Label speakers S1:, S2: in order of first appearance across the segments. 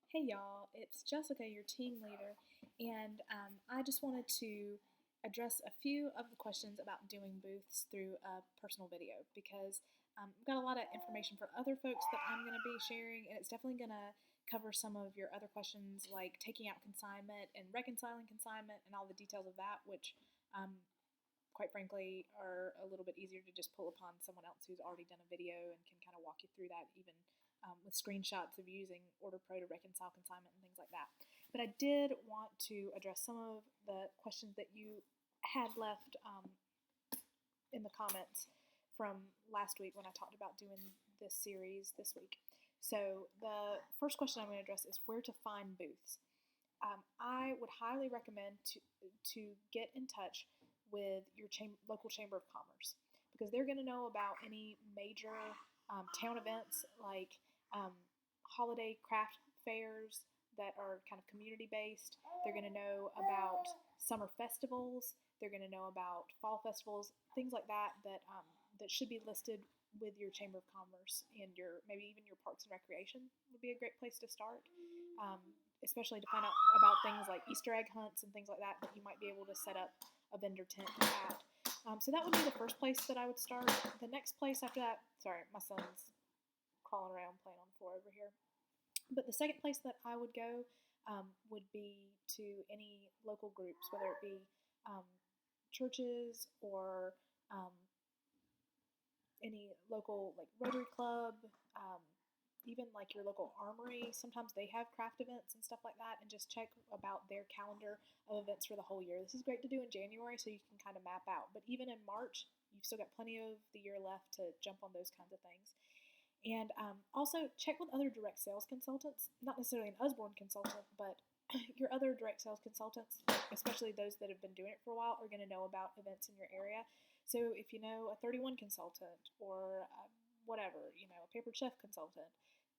S1: Hey y'all, it's Jessica, your team leader, and I just wanted to address a few of the questions about doing booths through a personal video because I've got a lot of information for other folks that I'm going to be sharing, and it's definitely going to cover some of your other questions like taking out consignment and reconciling consignment and all the details of that, which quite frankly, are a little bit easier to just pull upon someone else who's already done a video and can kind of walk you through that, even with screenshots of using Order Pro to reconcile consignment and things like that. But I did want to address some of the questions that you had left in the comments from last week when I talked about doing this series this week. So the first question I'm going to address is where to find booths. I would highly recommend to get in touch with your local chamber of commerce because they're going to know about any major town events like holiday craft fairs that are kind of community based. They're going to know about summer festivals. They're going to know about fall festivals, things like that that should be listed with your chamber of commerce, and your maybe even your parks and recreation would be a great place to start. Especially to find out about things like Easter egg hunts and things like that you might be able to set up a vendor tent at. So that would be the first place that I would start. The next place after that, sorry, my son's crawling around playing on the floor over here. But the second place that I would go would be to any local groups, whether it be churches or any local like Rotary Club, even like your local armory. Sometimes they have craft events and stuff like that, and just check about their calendar of events for the whole year. This is great to do in January so you can kind of map out, but even in March, you've still got plenty of the year left to jump on those kinds of things. And also check with other direct sales consultants, not necessarily an Usborne consultant, but your other direct sales consultants, especially those that have been doing it for a while, are going to know about events in your area. So if you know a 31 consultant or whatever, a Paper Chef consultant,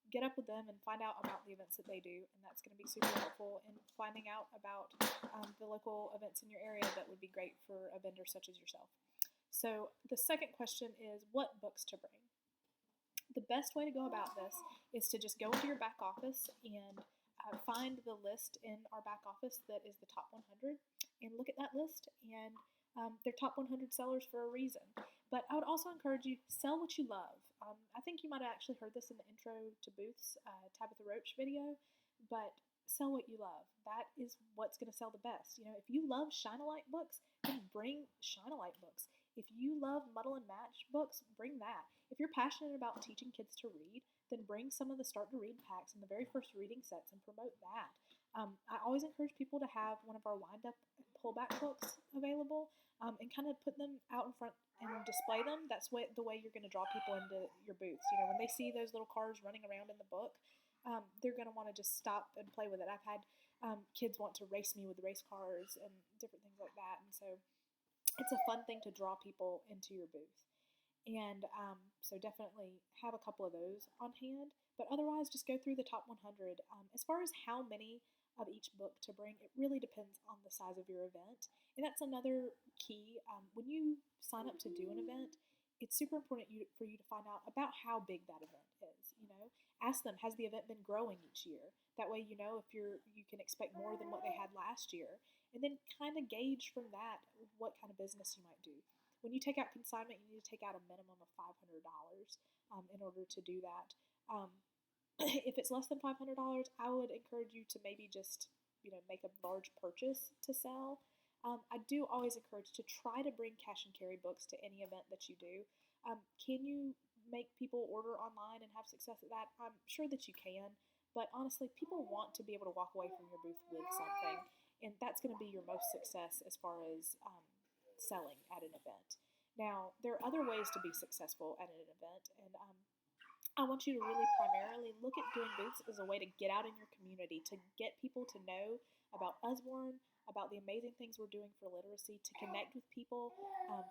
S1: get up with them and find out about the events that they do, and that's going to be super helpful in finding out about the local events in your area that would be great for a vendor such as yourself. So the second question is what books to bring. The best way to go about this is to just go into your back office and find the list in our back office that is the top 100 and look at that list, and they're top 100 sellers for a reason. But I would also encourage you, sell what you love. I think you might have actually heard this in the intro to Booth's Tabitha Roach video, but sell what you love. That is what's going to sell the best. If you love Shine-A-Lite books, then bring Shine-A-Lite books. If you love Muddle and Match books, bring that. If you're passionate about teaching kids to read, then bring some of the Start to Read packs and the very first reading sets and promote that. I always encourage people to have one of our wind-up and pullback books available and kind of put them out in front and display them. That's the way you're going to draw people into your booths. When they see those little cars running around in the book, they're going to want to just stop and play with it. I've had kids want to race me with the race cars and different things like that, and so it's a fun thing to draw people into your booth. And so definitely have a couple of those on hand. But otherwise, just go through the top 100. As far as how many of each book to bring, it really depends on the size of your event. And that's another key. When you sign up to do an event, it's super important for you to find out about how big that event is. Ask them, has the event been growing each year? That way, if you can expect more than what they had last year, and then kind of gauge from that what kind of business you might do. When you take out consignment, you need to take out a minimum of $500 in order to do that. If it's less than $500, I would encourage you to maybe just make a large purchase to sell. I do always encourage to try to bring cash and carry books to any event that you do. Can you make people order online and have success at that? I'm sure that you can, but honestly, people want to be able to walk away from your booth with something, and that's going to be your most success as far as selling at an event. Now, there are other ways to be successful at an event, and I want you to really primarily look at doing booths as a way to get out in your community, to get people to know about Usborne, about the amazing things we're doing for literacy, to connect with people,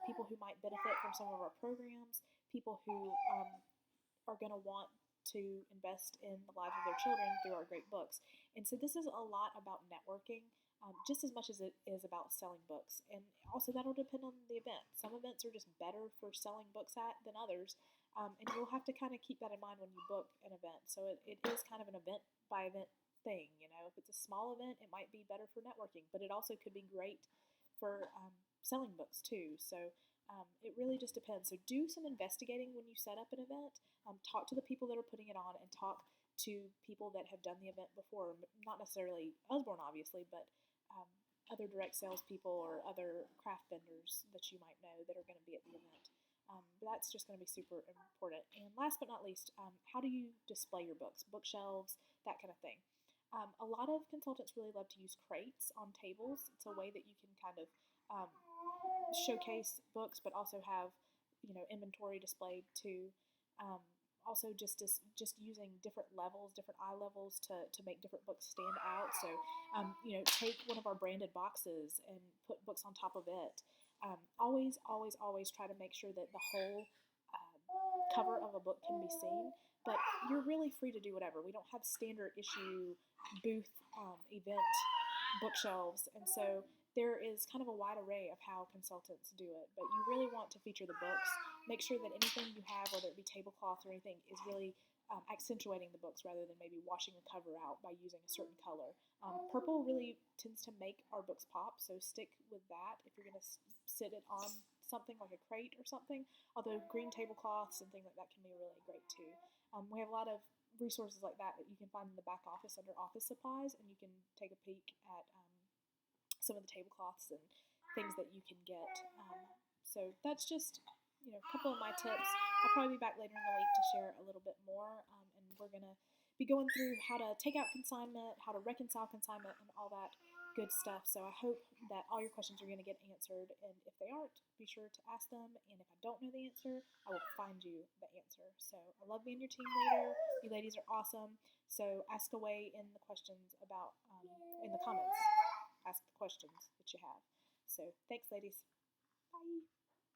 S1: people who might benefit from some of our programs, people who are going to want to invest in the lives of their children through our great books. And so this is a lot about networking, just as much as it is about selling books. And also that'll depend on the event. Some events are just better for selling books at than others, and you'll have to kind of keep that in mind when you book an event. So it is kind of an event by event thing. If it's a small event, it might be better for networking, but it also could be great for selling books too. So it really just depends. So do some investigating when you set up an event. Talk to the people that are putting it on, and talk to people that have done the event before. Not necessarily Usborne, obviously, but um, other direct sales people or other craft vendors that you might know that are going to be at the event. But that's just going to be super important. And last but not least, how do you display your books? Bookshelves, that kind of thing. A lot of consultants really love to use crates on tables. It's a way that you can kind of um, showcase books, but also have inventory displayed too. Um, Also, just using different levels, different eye levels to make different books stand out. So, take one of our branded boxes and put books on top of it. Always, always, always try to make sure that the whole cover of a book can be seen. But you're really free to do whatever. We don't have standard issue booth event bookshelves, and so there is kind of a wide array of how consultants do it. But you really want to feature the books. Make sure that anything you have, whether it be tablecloth or anything, is really accentuating the books rather than maybe washing a cover out by using a certain color. Purple really tends to make our books pop, so stick with that if you're going to sit it on something like a crate or something. Although green tablecloths and things like that can be really great too. We have a lot of resources like that you can find in the back office under office supplies, and you can take a peek at some of the tablecloths and things that you can get. So that's just a couple of my tips. I'll probably be back later in the week to share a little bit more, and we're going to be going through how to take out consignment, how to reconcile consignment, and all that good stuff. So I hope that all your questions are going to get answered, and if they aren't, be sure to ask them, and if I don't know the answer, I will find you the answer. So I love being your team leader. You ladies are awesome. So ask away in the questions about, in the comments. Ask the questions that you have. So thanks, ladies. Bye.